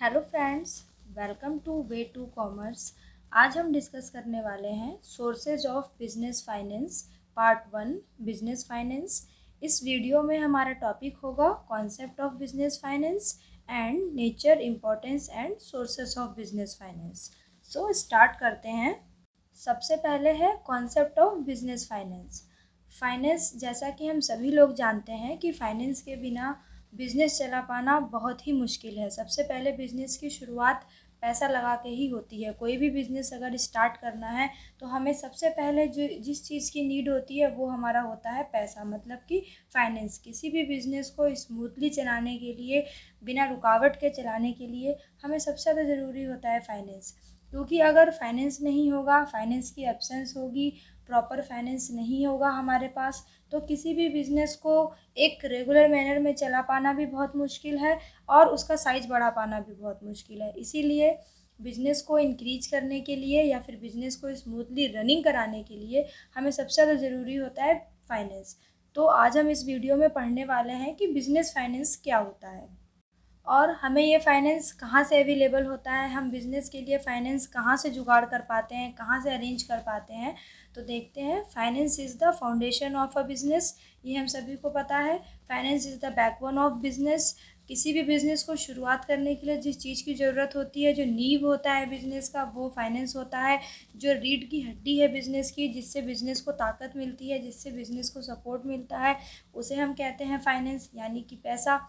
Hello friends, welcome to Way to Commerce. आज हम discuss करने वाले हैं sources of business finance part one, business finance. इस वीडियो में हमारा टॉपिक होगा concept of business finance and nature, importance and sources of business finance. So start करते हैं। सबसे पहले है concept of business finance. Finance, जैसा कि हम सभी लोग जानते हैं कि फाइनेंस के बिना बिजनेस चला पाना बहुत ही मुश्किल है। सबसे पहले बिजनेस की शुरुआत पैसा लगा के ही होती है। कोई भी बिजनेस अगर स्टार्ट करना है तो हमें सबसे पहले जो जिस चीज़ की नीड होती है वो हमारा होता है पैसा, मतलब कि फाइनेंस। किसी भी बिजनेस को स्मूथली चलाने के लिए, बिना रुकावट के चलाने के लिए हमें सबसे ज़्यादा ज़रूरी होता है फाइनेंस। क्योंकि अगर फाइनेंस नहीं होगा, फाइनेंस की एब्सेंस होगी, प्रॉपर फाइनेंस नहीं होगा हमारे पास, तो किसी भी बिज़नेस को एक रेगुलर मैनर में चला पाना भी बहुत मुश्किल है और उसका साइज़ बढ़ा पाना भी बहुत मुश्किल है। इसीलिए बिज़नेस को इंक्रीज करने के लिए या फिर बिज़नेस को स्मूथली रनिंग कराने के लिए हमें सबसे ज़्यादा ज़रूरी होता है फाइनेंस। तो आज हम इस वीडियो में पढ़ने वाले हैं कि बिज़नेस फाइनेंस क्या होता है और हमें ये फाइनेंस कहाँ से अवेलेबल होता है, हम बिज़नेस के लिए फ़ाइनेंस कहाँ से जुगाड़ कर पाते हैं, कहाँ से अरेंज कर पाते हैं। तो देखते हैं। Finance is the foundation of a business, ये हम सभी को पता है। Finance is the backbone of business. किसी भी बिज़नेस को शुरुआत करने के लिए जिस चीज़ की ज़रूरत होती है, जो नींव होता है बिज़नेस का, वो फाइनेंस होता है। जो रीढ़ की हड्डी है बिज़नेस की, जिससे बिज़नेस को ताकत मिलती है, जिससे बिज़नेस को सपोर्ट मिलता है, उसे हम कहते हैं फाइनेंस, यानी कि पैसा।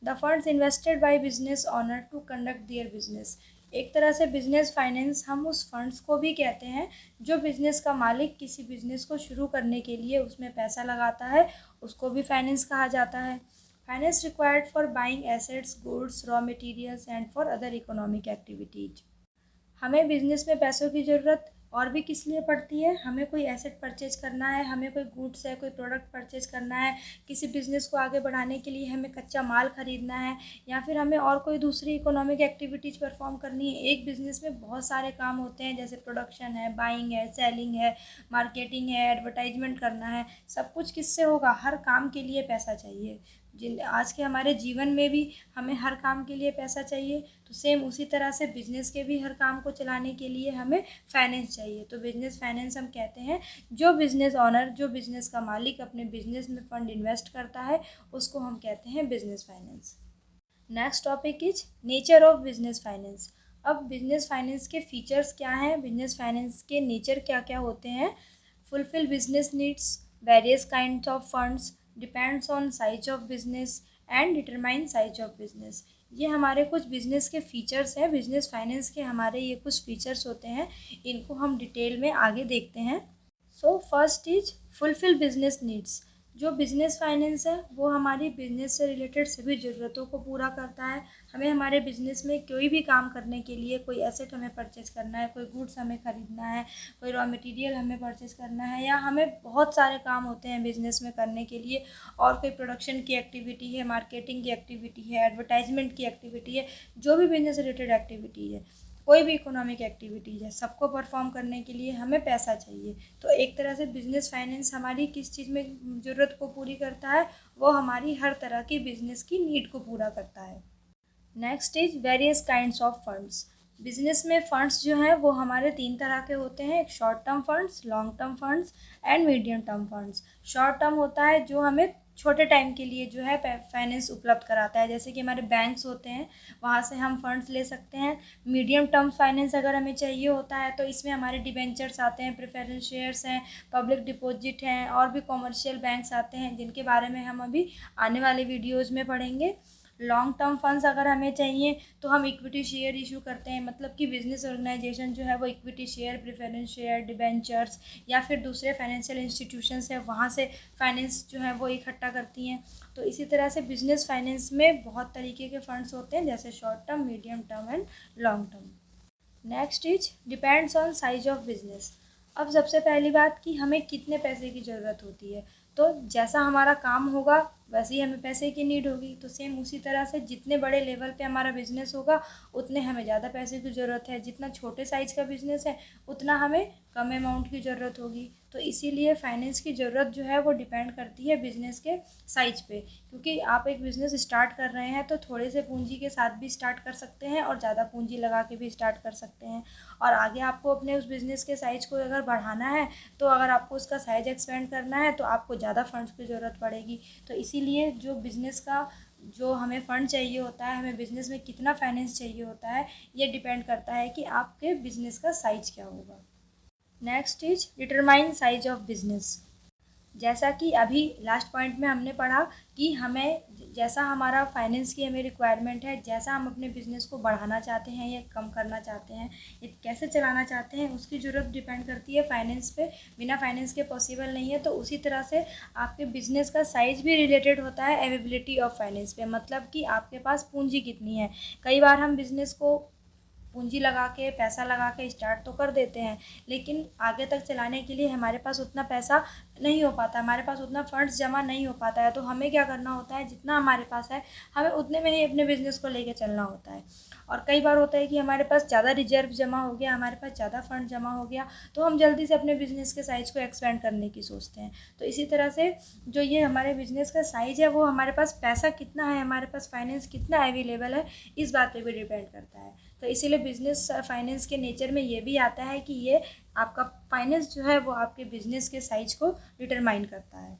The funds invested by business owner to conduct their business. एक तरह से बिजनेस फाइनेंस हम उस फंड्स को भी कहते हैं जो बिजनेस का मालिक किसी बिजनेस को शुरू करने के लिए उसमें पैसा लगाता है, उसको भी फाइनेंस कहा जाता है। Finance required for buying assets, goods, raw materials and for other economic activities. हमें बिज़नेस में पैसों की ज़रूरत और भी किस लिए पड़ती है? हमें कोई एसेट परचेज करना है, हमें कोई गुड्स है, कोई प्रोडक्ट परचेज करना है, किसी बिज़नेस को आगे बढ़ाने के लिए हमें कच्चा माल ख़रीदना है, या फिर हमें और कोई दूसरी इकोनॉमिक एक्टिविटीज़ परफॉर्म करनी है। एक बिज़नेस में बहुत सारे काम होते हैं, जैसे प्रोडक्शन है, बाइंग है, सेलिंग है, मार्केटिंग है, एडवर्टाइजमेंट करना है। सब कुछ किससे होगा? हर काम के लिए पैसा चाहिए। जिन आज के हमारे जीवन में भी हमें हर काम के लिए पैसा चाहिए, तो सेम उसी तरह से बिजनेस के भी हर काम को चलाने के लिए हमें फाइनेंस चाहिए। तो बिजनेस फाइनेंस हम कहते हैं जो बिजनेस ऑनर, जो बिजनेस का मालिक अपने बिजनेस में फंड इन्वेस्ट करता है, उसको हम कहते हैं business finance. Next topic is nature of business finance. अब बिजनेस फाइनेंस के फीचर्स क्या हैं, बिजनेस फाइनेंस के नेचर क्या क्या होते हैं। Fulfil business needs, various kind of funds, depends on size of business and determine size of business. ये हमारे कुछ बिजनेस के फीचर्स हैं, बिजनेस फाइनेंस के हमारे ये कुछ फीचर्स होते हैं। इनको हम डिटेल में आगे देखते हैं। So first is fulfil business needs. जो बिजनेस फाइनेंस है वो हमारी बिजनेस से रिलेटेड सभी ज़रूरतों को पूरा करता है। हमें हमारे बिजनेस में कोई भी काम करने के लिए, कोई एसेट हमें परचेज करना है, कोई गुड्स हमें ख़रीदना है, कोई रॉ मटेरियल हमें परचेज करना है, या हमें बहुत सारे काम होते हैं बिजनेस में करने के लिए, और कोई प्रोडक्शन की एक्टिविटी है, मार्केटिंग की एक्टिविटी है, एडवर्टाइजमेंट की एक्टिविटी है, जो भी बिजनेस रिलेटेड एक्टिविटी है, कोई भी इकोनॉमिक एक्टिविटीज़ है, सबको परफॉर्म करने के लिए हमें पैसा चाहिए। तो एक तरह से बिजनेस फाइनेंस हमारी किस चीज़ में ज़रूरत को पूरी करता है, वो हमारी हर तरह की बिजनेस की नीड को पूरा करता है। Next is various kinds of funds. Business में फंड्स जो हैं वो हमारे तीन तरह के होते हैं, एक short term funds, long term funds and medium term funds. Short term होता है जो हमें छोटे टाइम के लिए जो है फाइनेंस उपलब्ध कराता है, जैसे कि हमारे बैंक्स होते हैं, वहाँ से हम फंड्स ले सकते हैं। मीडियम टर्म फाइनेंस अगर हमें चाहिए होता है तो इसमें हमारे डिबेंचर्स आते हैं, प्रेफरेंस शेयर्स हैं, पब्लिक डिपॉजिट हैं, और भी कॉमर्शियल बैंक्स आते हैं, जिनके बारे में हम अभी आने वाले वीडियोज़ में पढ़ेंगे। लॉन्ग टर्म फंड्स अगर हमें चाहिए तो हम इक्विटी शेयर इशू करते हैं, मतलब कि बिजनेस ऑर्गेनाइजेशन जो है वो equity share, preference share, debentures या फिर दूसरे फाइनेंशियल इंस्टीट्यूशंस है, वहाँ से फाइनेंस जो है वो इकट्ठा करती हैं। तो इसी तरह से बिजनेस फाइनेंस में बहुत तरीके के फंड्स होते हैं, जैसे short term, medium term and long term. Next is depends on size of business. अब सबसे पहली बात कि हमें कितने पैसे की ज़रूरत होती है। तो जैसा हमारा काम होगा वैसे ही हमें पैसे की नीड होगी। तो सेम उसी तरह से जितने बड़े लेवल पे हमारा बिजनेस होगा उतने हमें ज़्यादा पैसे की ज़रूरत है, जितना छोटे साइज़ का बिजनेस है उतना हमें कम अमाउंट की ज़रूरत होगी। तो इसीलिए फाइनेंस की ज़रूरत जो है वो डिपेंड करती है बिज़नेस के साइज पे, क्योंकि आप एक बिज़नेस स्टार्ट कर रहे हैं तो थोड़े से पूंजी के साथ भी स्टार्ट कर सकते हैं और ज़्यादा पूंजी लगा के भी स्टार्ट कर सकते हैं। और आगे आपको अपने उस बिज़नेस के साइज को अगर बढ़ाना है, तो अगर आपको उसका साइज एक्सपेंड करना है तो आपको ज़्यादा फंड्स की ज़रूरत पड़ेगी। तो इसीलिए जो बिज़नेस का जो हमें फ़ंड चाहिए होता है, हमें बिज़नेस में कितना फाइनेंस चाहिए होता है, ये डिपेंड करता है कि आपके बिज़नेस का साइज क्या होगा। Next is determine size of business. जैसा कि अभी लास्ट पॉइंट में हमने पढ़ा कि हमें जैसा हमारा फाइनेंस की हमें रिक्वायरमेंट है, जैसा हम अपने बिज़नेस को बढ़ाना चाहते हैं या कम करना चाहते हैं या कैसे चलाना चाहते हैं, उसकी ज़रूरत डिपेंड करती है फाइनेंस पे। बिना फाइनेंस के पॉसिबल नहीं है। तो उसी तरह से आपके बिज़नेस का साइज़ भी रिलेटेड होता है अवेलेबिलिटी ऑफ फाइनेंस पे, मतलब कि आपके पास पूंजी कितनी है। कई बार हम बिज़नेस को पूंजी लगा के पैसा लगा के स्टार्ट तो कर देते हैं, लेकिन आगे तक चलाने के लिए हमारे पास उतना पैसा नहीं हो पाता, हमारे पास उतना फंड्स जमा नहीं हो पाता है। तो हमें क्या करना होता है, जितना हमारे पास है हमें उतने में ही अपने बिज़नेस को लेके चलना होता है। और कई बार होता है कि हमारे पास ज़्यादा रिजर्व जमा हो गया, हमारे पास ज़्यादा फंड जमा हो गया, तो हम जल्दी से अपने बिज़नेस के साइज़ को एक्सपेंड करने की सोचते हैं। तो इसी तरह से जो ये हमारे बिज़नेस का साइज़ है, वो हमारे पास पैसा कितना है, हमारे पास फाइनेंस कितना अवेलेबल है, इस बात पे भी डिपेंड करता है। तो इसीलिए बिज़नेस फाइनेंस के नेचर में ये भी आता है कि ये आपका फाइनेंस जो है वो आपके बिज़नेस के साइज को डिटरमाइन करता है।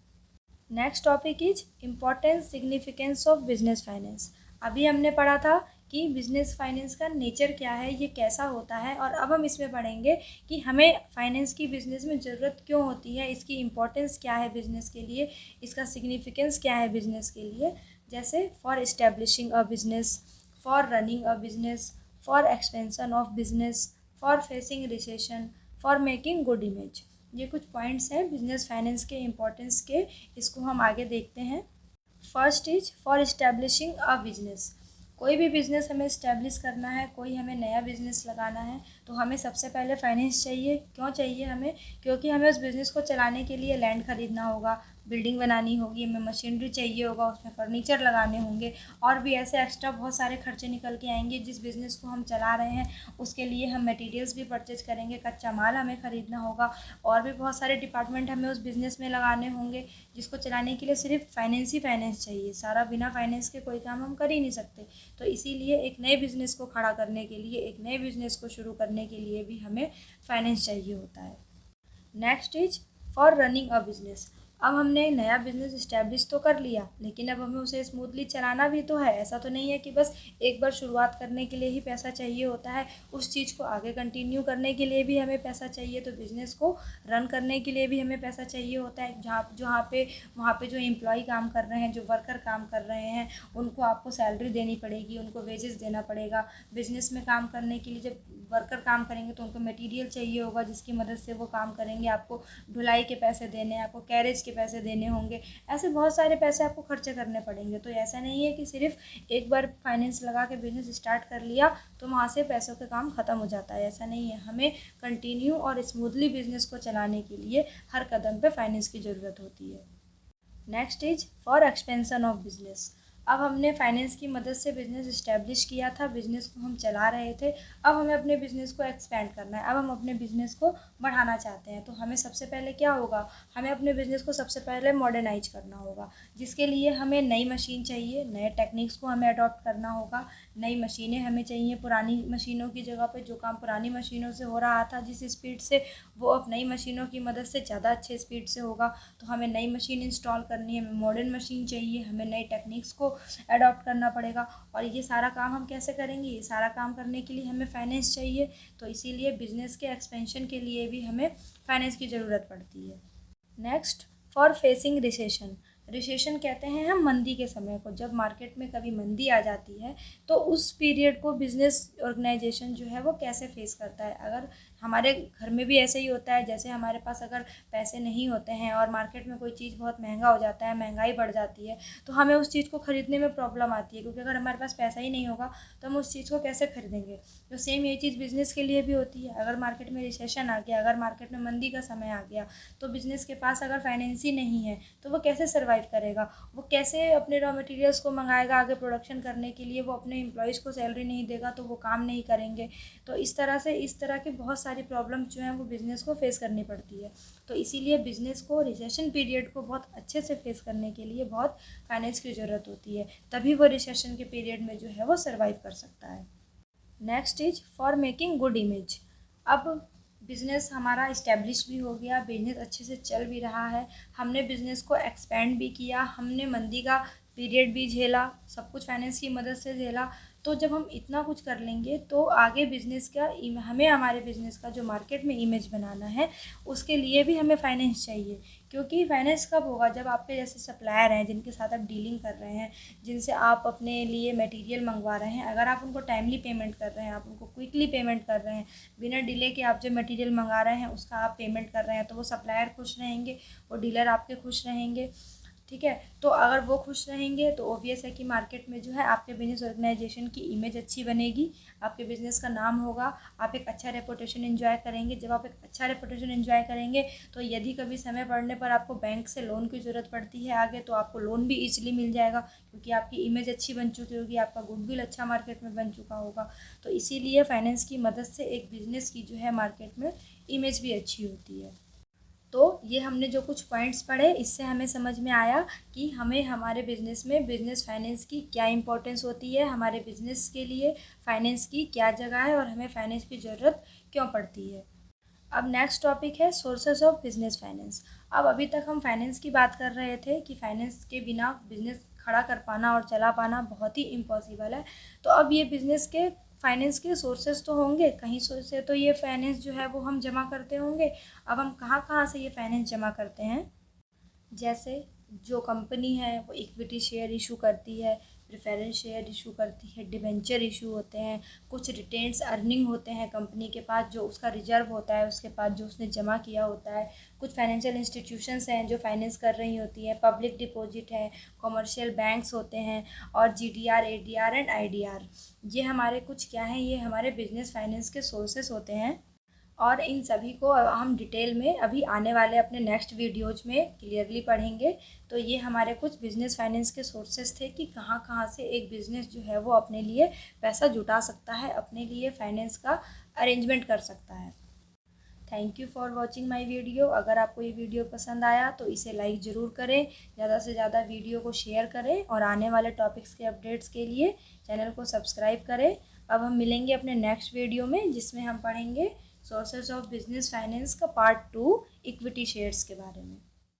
Next topic is importance significance of business finance. अभी हमने पढ़ा था कि बिजनेस फाइनेंस का नेचर क्या है, ये कैसा होता है, और अब हम इसमें पढ़ेंगे कि हमें फाइनेंस की बिज़नेस में ज़रूरत क्यों होती है, इसकी इम्पोर्टेंस क्या है बिज़नेस के लिए, इसका सिग्निफिकेंस क्या है बिज़नेस के लिए। जैसे for establishing a business, for running a business, for expansion of business, for facing recession, for making good image. ये कुछ पॉइंट्स हैं बिजनेस फाइनेंस के इम्पोर्टेंस के, इसको हम आगे देखते हैं। First is for establishing a business. कोई भी बिज़नेस हमें इस्टेब्लिश करना है, कोई हमें नया बिज़नेस लगाना है, तो हमें सबसे पहले फाइनेंस चाहिए। क्यों चाहिए हमें? क्योंकि हमें उस बिज़नेस को चलाने के लिए लैंड खरीदना होगा, बिल्डिंग बनानी होगी, हमें मशीनरी चाहिए होगा, उसमें फर्नीचर लगाने होंगे, और भी ऐसे एक्स्ट्रा बहुत सारे खर्चे निकल के आएंगे। जिस बिज़नेस को हम चला रहे हैं उसके लिए हम मटेरियल्स भी परचेज करेंगे, कच्चा माल हमें ख़रीदना होगा, और भी बहुत सारे डिपार्टमेंट हमें उस बिज़नेस में लगाने होंगे, जिसको चलाने के लिए सिर्फ फाइनेंस ही फाइनेंस चाहिए। सारा बिना फाइनेंस के कोई काम हम कर ही नहीं सकते। तो इसीलिए एक नए बिज़नेस को खड़ा करने के लिए, एक नए बिज़नेस को शुरू करने के लिए भी हमें फाइनेंस चाहिए होता है। Next is for running a business. अब हमने नया बिज़नेस इस्टेब्लिश तो कर लिया, लेकिन अब हमें उसे स्मूथली चलाना भी तो है। ऐसा तो नहीं है कि बस एक बार शुरुआत करने के लिए ही पैसा चाहिए होता है, उस चीज़ को आगे कंटिन्यू करने के लिए भी हमें पैसा चाहिए। तो बिज़नेस को रन करने के लिए भी हमें पैसा चाहिए होता है। वहाँ पे जो एम्प्लॉय काम कर रहे हैं, जो वर्कर काम कर रहे हैं, उनको आपको सैलरी देनी पड़ेगी, उनको वेजेस देना पड़ेगा। बिज़नेस में काम करने के लिए जब वर्कर काम करेंगे तो उनको मटेरियल चाहिए होगा जिसकी मदद से वो काम करेंगे। आपको ढुलाई के पैसे देने हैं, आपको कैरेज के पैसे देने होंगे, ऐसे बहुत सारे पैसे आपको खर्चे करने पड़ेंगे। तो ऐसा नहीं है कि सिर्फ एक बार फाइनेंस लगा के बिज़नेस स्टार्ट कर लिया तो वहाँ से पैसों का काम ख़त्म हो जाता है। ऐसा नहीं है, हमें कंटिन्यू और स्मूथली बिज़नेस को चलाने के लिए हर कदम पे फाइनेंस की ज़रूरत होती है। Next is for expansion of business. अब हमने फाइनेंस की मदद से बिज़नेस इस्टेब्लिश किया था, बिज़नेस को हम चला रहे थे। अब हमें अपने बिज़नेस को एक्सपेंड करना है, अब हम अपने बिज़नेस को बढ़ाना चाहते हैं। तो हमें सबसे पहले क्या होगा, हमें अपने बिज़नेस को सबसे पहले मॉडर्नाइज करना होगा, जिसके लिए हमें नई मशीन चाहिए, नए टेक्निक्स को हमें अडॉप्ट करना होगा, नई मशीनें हमें चाहिए। पुरानी मशीनों की जगह पे जो काम पुरानी मशीनों से हो रहा था जिस स्पीड से, वो अब नई मशीनों की मदद से ज़्यादा अच्छे स्पीड से होगा। तो हमें नई मशीन इंस्टॉल करनी है, हमें मॉडर्न मशीन चाहिए, हमें नई टेक्निक्स को अडॉप्ट करना पड़ेगा। और ये सारा काम हम कैसे करेंगे, ये सारा काम करने के लिए हमें फाइनेंस चाहिए। तो इसीलिए बिज़नेस के एक्सपेंशन के लिए भी हमें फाइनेंस की ज़रूरत पड़ती है। Next for facing recession. Recession कहते हैं हम मंदी के समय को, जब मार्केट में कभी मंदी आ जाती है तो उस पीरियड को बिज़नेस ऑर्गेनाइजेशन जो है वो कैसे फेस करता है। अगर हमारे घर में भी ऐसे ही होता है, जैसे हमारे पास अगर पैसे नहीं होते हैं और मार्केट में कोई चीज़ बहुत महंगा हो जाता है, महंगाई बढ़ जाती है, तो हमें उस चीज़ को ख़रीदने में प्रॉब्लम आती है, क्योंकि अगर हमारे पास पैसा ही नहीं होगा तो हम उस चीज़ को कैसे खरीदेंगे। तो सेम ये चीज़ बिज़नेस के लिए भी होती है। अगर मार्केट में रिसेशन आ गया, अगर मार्केट में मंदी का समय आ गया, तो बिज़नेस के पास अगर फाइनेंस ही नहीं है तो वो कैसे सर्वाइव करेगा, वो कैसे अपने रॉ मटेरियल्स को मंगाएगा आगे प्रोडक्शन करने के लिए, वो अपने एम्प्लॉयज़ को सैलरी नहीं देगा तो वो काम नहीं करेंगे। तो इस तरह की बहुत सारी सारी प्रॉब्लम्स जो हैं वो बिज़नेस को फेस करनी पड़ती है। तो इसीलिए बिज़नेस को रिसेशन पीरियड को बहुत अच्छे से फेस करने के लिए बहुत फाइनेंस की ज़रूरत होती है, तभी वो रिसेशन के पीरियड में जो है वो सर्वाइव कर सकता है। Next is for making good image. अब बिज़नेस हमारा इस्टेब्लिश भी हो गया, बिज़नेस अच्छे से चल भी रहा है, हमने बिज़नेस को एक्सपेंड भी किया, हमने मंदी का पीरियड भी झेला, सब कुछ फाइनेंस की मदद से झेला। तो जब हम इतना कुछ कर लेंगे तो आगे बिज़नेस का हमें हमारे बिज़नेस का जो मार्केट में इमेज बनाना है उसके लिए भी हमें फाइनेंस चाहिए। क्योंकि फाइनेंस कब होगा, जब आपके जैसे सप्लायर हैं जिनके साथ आप डीलिंग कर रहे हैं, जिनसे आप अपने लिए मटेरियल मंगवा रहे हैं, अगर आप उनको टाइमली पेमेंट कर रहे हैं, आप उनको क्विकली पेमेंट कर रहे हैं, बिना डिले के आप जो मटेरियल मंगा रहे हैं उसका आप पेमेंट कर रहे हैं, तो वो सप्लायर खुश रहेंगे, वो डीलर आपके खुश रहेंगे। ठीक है, तो अगर वो खुश रहेंगे तो ऑब्वियस है कि मार्केट में जो है आपके बिजनेस ऑर्गेनाइजेशन की इमेज अच्छी बनेगी, आपके बिज़नेस का नाम होगा, आप एक अच्छा रेपुटेशन एंजॉय करेंगे। जब आप एक अच्छा रेपुटेशन एंजॉय करेंगे तो यदि कभी समय पड़ने पर आपको बैंक से लोन की ज़रूरत पड़ती है आगे, तो आपको लोन भी ईजिली मिल जाएगा, क्योंकि आपकी इमेज अच्छी बन चुकी होगी, आपका गुडविल अच्छा मार्केट में बन चुका होगा। तो इसीलिए फाइनेंस की मदद से एक बिज़नेस की जो है मार्केट में इमेज भी अच्छी होती है। तो ये हमने जो कुछ पॉइंट्स पढ़े इससे हमें समझ में आया कि हमें हमारे बिज़नेस में बिज़नेस फाइनेंस की क्या इंपॉर्टेंस होती है, हमारे बिज़नेस के लिए फाइनेंस की क्या जगह है और हमें फाइनेंस की ज़रूरत क्यों पड़ती है। अब नेक्स्ट टॉपिक है सोर्सेज ऑफ बिजनेस फाइनेंस। अब अभी तक हम फाइनेंस की बात कर रहे थे कि फाइनेंस के बिना बिजनेस खड़ा कर पाना और चला पाना बहुत ही इम्पॉसिबल है। तो अब ये बिज़नेस के फाइनेंस के सोर्सेज तो होंगे, कहीं से तो ये फाइनेंस जो है वो हम जमा करते होंगे। अब हम कहाँ कहाँ से ये फाइनेंस जमा करते हैं, जैसे जो कंपनी है वो इक्विटी शेयर इशू करती है, प्रेफरेंस शेयर इशू करती है, डिबेंचर इशू होते हैं, कुछ रिटेन्स अर्निंग होते हैं कंपनी के पास जो उसका रिजर्व होता है उसके पास जो उसने जमा किया होता है, कुछ फाइनेंशियल इंस्टीट्यूशंस हैं जो फाइनेंस कर रही होती हैं, पब्लिक डिपॉजिट है, कमर्शियल बैंक्स होते हैं, और जीडीआर, एडीआर एंड आईडीआर। ये हमारे कुछ क्या हैं, ये हमारे बिजनेस फाइनेंस के सोर्सेस होते हैं। और इन सभी को हम डिटेल में अभी आने वाले अपने नेक्स्ट वीडियोज में क्लियरली पढ़ेंगे। तो ये हमारे कुछ बिज़नेस फाइनेंस के सोर्सेज थे कि कहाँ कहाँ से एक बिज़नेस जो है वो अपने लिए पैसा जुटा सकता है, अपने लिए फाइनेंस का अरेंजमेंट कर सकता है। Thank you for watching my video. अगर आपको ये वीडियो पसंद आया तो इसे लाइक ज़रूर करें, ज़्यादा से ज़्यादा वीडियो को शेयर करें, और आने वाले टॉपिक्स के अपडेट्स के लिए चैनल को सब्सक्राइब करें। अब हम मिलेंगे अपने नेक्स्ट वीडियो में जिसमें हम पढ़ेंगे सोर्सेज ऑफ बिजनेस फाइनेंस का पार्ट 2 इक्विटी शेयर्स के बारे में।